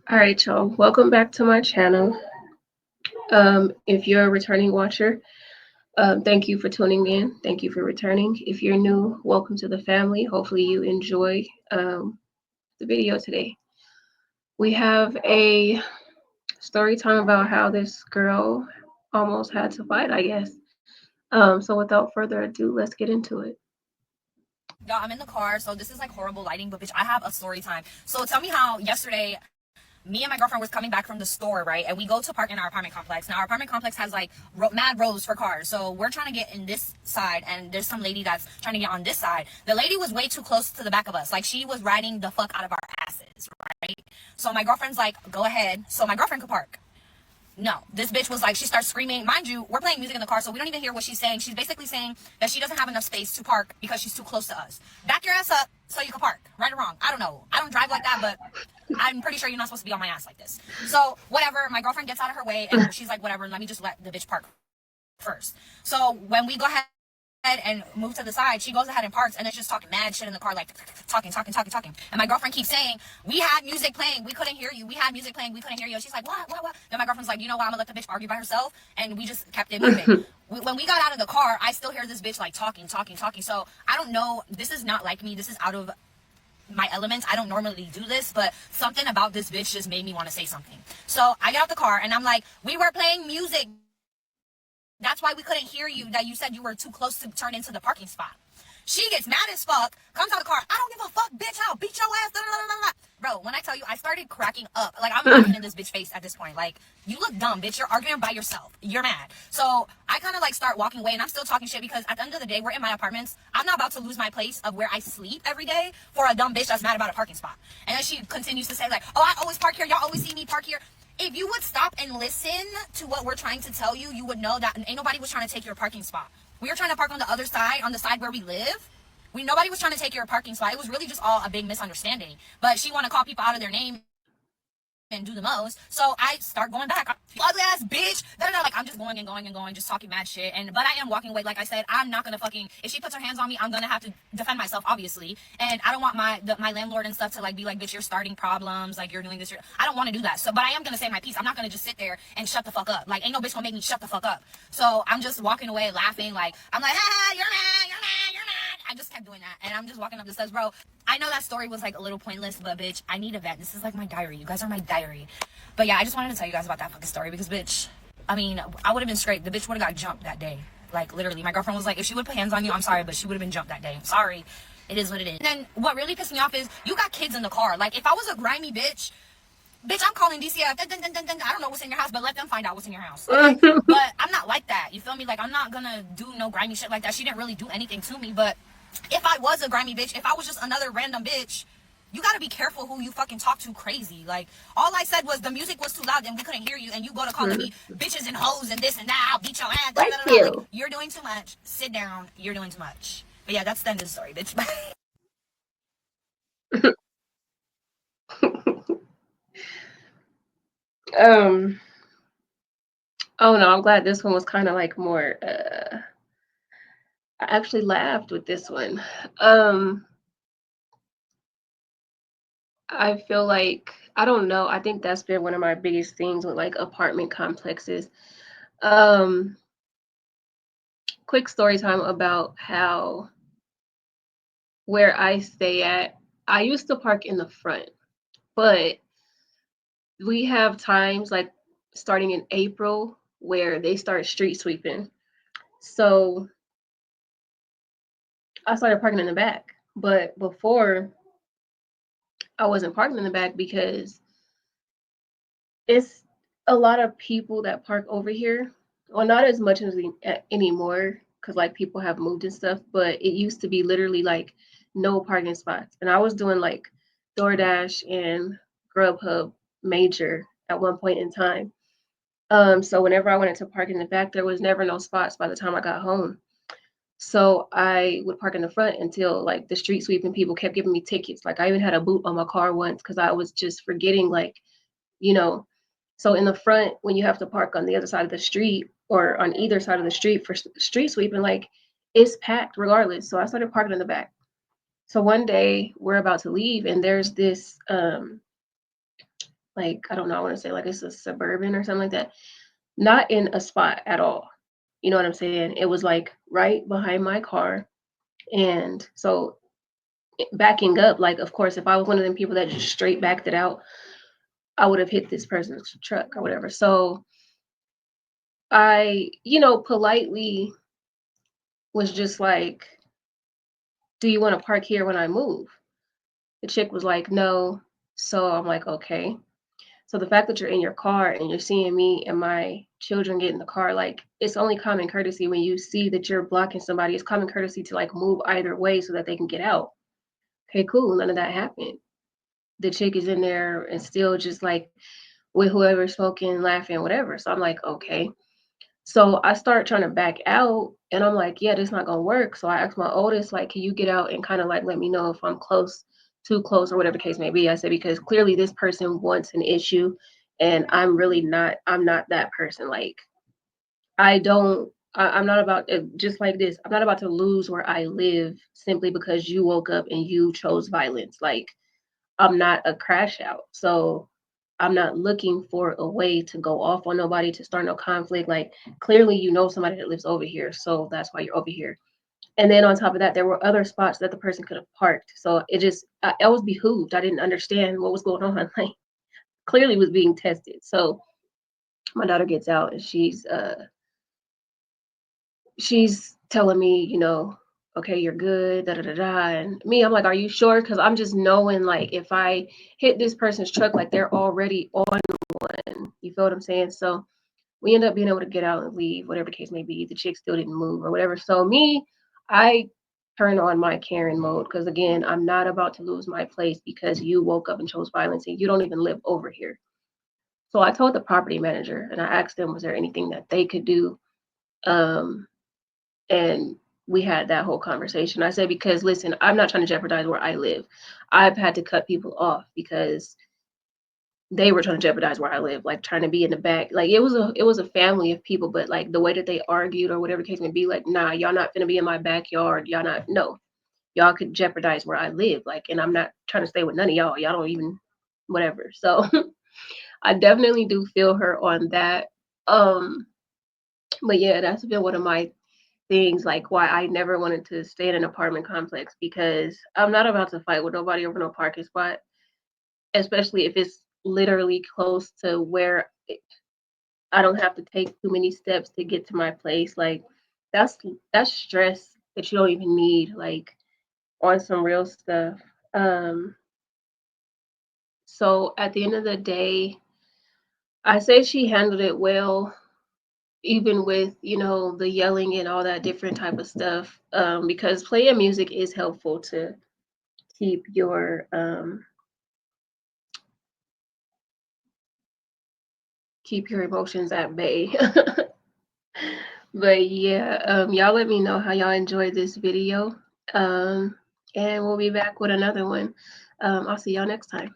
All right, y'all. Welcome back to my channel. If you're a returning watcher, thank you for tuning in. Thank you for returning. If you're new, welcome to the family. Hopefully, you enjoy the video today. We have a story time about how this girl almost had to fight, I guess. So, without further ado, let's get into it. Y'all, I'm in the car, so this is like horrible lighting, but bitch, I have a story time. So tell me how yesterday me and my girlfriend was coming back from the store, right? And we go to park in our apartment complex. Now, our apartment complex has like mad rows for cars. So we're trying to get in this side, and there's some lady that's trying to get on this side. The lady was way too close to the back of us. Like, she was riding the fuck out of our asses, right? So my girlfriend's like, go ahead. So my girlfriend could park. No, this bitch was like, she starts screaming. Mind you, we're playing music in the car, so we don't even hear what she's saying. She's basically saying that she doesn't have enough space to park because she's too close to us. Back your ass up so you can park. Right or wrong? I don't know. I don't drive like that, but I'm pretty sure you're not supposed to be on my ass like this. So, whatever. My girlfriend gets out of her way, and she's like, whatever, let me just let the bitch park first. So, when we go ahead and move to the side, she goes ahead and parks, and it's just talking mad shit in the car, like talking. And my girlfriend keeps saying, we had music playing, we couldn't hear you. We had music playing, we couldn't hear you. And she's like, what? Then my girlfriend's like, you know what, I'm gonna let the bitch argue by herself. And we just kept it moving. When we got out of the car, I still hear this bitch like talking. So I don't know. This is not like me. This is out of my elements. I don't normally do this, but something about this bitch just made me want to say something. So I get out the car and I'm like, we were playing music. That's why we couldn't hear you, that you said you were too close to turn into the parking spot. She gets mad as fuck, comes out of the car. I don't give a fuck, bitch. I'll beat your ass. Da, da, da, da. Bro, when I tell you, I started cracking up. Like, I'm laughing in this bitch face at this point. Like, you look dumb, bitch. You're arguing by yourself. You're mad. So I kind of like start walking away, and I'm still talking shit because at the end of the day, we're in my apartments. I'm not about to lose my place of where I sleep every day for a dumb bitch that's mad about a parking spot. And then she continues to say, like, oh, I always park here. Y'all always see me park here. If you would stop and listen to what we're trying to tell you, you would know that ain't nobody was trying to take your parking spot. We were trying to park on the other side, on the side where we live. Nobody was trying to take your parking spot. It was really just all a big misunderstanding. But she want to call people out of their name and do the most. So I start going back. Ugly ass bitch. Like, I'm just going, just talking mad shit. But I am walking away. Like I said, I'm not gonna fucking, if she puts her hands on me, I'm gonna have to defend myself, obviously. And I don't want my landlord and stuff to like be like, bitch, you're starting problems, like you're doing this. I don't want to do that. So, but I am gonna say my piece. I'm not gonna just sit there and shut the fuck up. Like, ain't no bitch gonna make me shut the fuck up. So I'm just walking away laughing. Like, I'm like, ah, you're mad. I just kept doing that. And I'm just walking up the steps, bro. I know that story was like a little pointless, but bitch, I need a vet. This is like my diary. You guys are my diary. But yeah, I just wanted to tell you guys about that fucking story because, bitch, I mean, I would have been straight. The bitch would have got jumped that day. Like, literally, my girlfriend was like, if she would put hands on you, I'm sorry, but she would have been jumped that day. I'm sorry. It is what it is. And then what really pissed me off is you got kids in the car. Like, if I was a grimy bitch, I'm calling DCF. I don't know what's in your house, but let them find out what's in your house. Okay? But I'm not like that. You feel me? Like, I'm not gonna do no grimy shit like that. She didn't really do anything to me, but if I was a grimy bitch, if I was just another random bitch, you gotta be careful who you fucking talk to crazy. Like, all I said was the music was too loud and we couldn't hear you, and you go to calling me bitches and hoes and this and that. I'll beat your ass. Thank Like, you. you're doing too much. Sit down. You're doing too much. But yeah, that's the end of the story, bitch. um. Oh no, I'm glad this one was kind of like more. I actually laughed with this one. Um. I feel like I don't know. I think that's been one of my biggest things with like apartment complexes. Um, quick story time about how where I stay at. I used to park in the front, but we have times like starting in April where they start street sweeping. So I started parking in the back. But before I wasn't parking in the back because it's a lot of people that park over here. Well, not as much as anymore because like people have moved and stuff. But it used to be literally like no parking spots, and I was doing like DoorDash and Grubhub major at one point in time. So whenever I wanted to park in the back, there was never no spots by the time I got home. So I would park in the front until like the street sweeping people kept giving me tickets. Like I even had a boot on my car once because I was just forgetting like you know. So in the front, when you have to park on the other side of the street or on either side of the street for street sweeping, like it's packed regardless. So I started parking in the back. So one day we're about to leave, and there's this like, I don't know, I want to say like it's a suburban or something like that. Not in a spot at all. You know what I'm saying? It was like right behind my car. And so backing up, like, of course, if I was one of them people that just straight backed it out, I would have hit this person's truck or whatever. So I, politely was just like, do you want to park here when I move? The chick was like, no. So I'm like, okay. So the fact that you're in your car and you're seeing me and my children get in the car, like, it's only common courtesy when you see that you're blocking somebody. It's common courtesy to like move either way so that they can get out. Okay, cool. None of that happened. The chick is in there and still just like with whoever's smoking, laughing, whatever. So I'm like, okay. So I start trying to back out and I'm like, yeah, this not gonna work. So I asked my oldest, like, can you get out and kind of like let me know if I'm close, too close, or whatever the case may be. I said, because clearly this person wants an issue and I'm not that person. Like, I'm not about just like this. I'm not about to lose where I live simply because you woke up and you chose violence. Like, I'm not a crash out. So I'm not looking for a way to go off on nobody, to start no conflict. Like, clearly you know somebody that lives over here, so that's why you're over here. And then on top of that, there were other spots that the person could have parked. So I was behooved. I didn't understand what was going on. Like, clearly was being tested. So my daughter gets out and she's telling me, okay, you're good, da da da da. And me, I'm like, are you sure? Because I'm just knowing, like, if I hit this person's truck, like, they're already on one. You feel what I'm saying? So we end up being able to get out and leave, whatever the case may be. The chick still didn't move or whatever. So me, I turn on my Karen mode because again, I'm not about to lose my place because you woke up and chose violence and you don't even live over here. So I told the property manager and I asked them, was there anything that they could do? Um, and we had that whole conversation. I said, because listen, I'm not trying to jeopardize where I live. I've had to cut people off because they were trying to jeopardize where I live, like trying to be in the back. Like, it was a family of people, but like the way that they argued or whatever the case may be, like, nah, y'all not gonna be in my backyard. Y'all not, no, y'all could jeopardize where I live. Like, and I'm not trying to stay with none of y'all. Y'all don't even whatever. So I definitely do feel her on that. Um, but yeah, that's been one of my things, like why I never wanted to stay in an apartment complex, because I'm not about to fight with nobody over no parking spot, especially if it's literally close to where I don't have to take too many steps to get to my place. Like, that's that's stress that you don't even need, like, on some real stuff. Um, so at the end of the day, I say she handled it well, even with, the yelling and all that different type of stuff. Because playing music is helpful to keep your emotions at bay. But yeah, y'all let me know how y'all enjoyed this video. Um, and we'll be back with another one. I'll see y'all next time.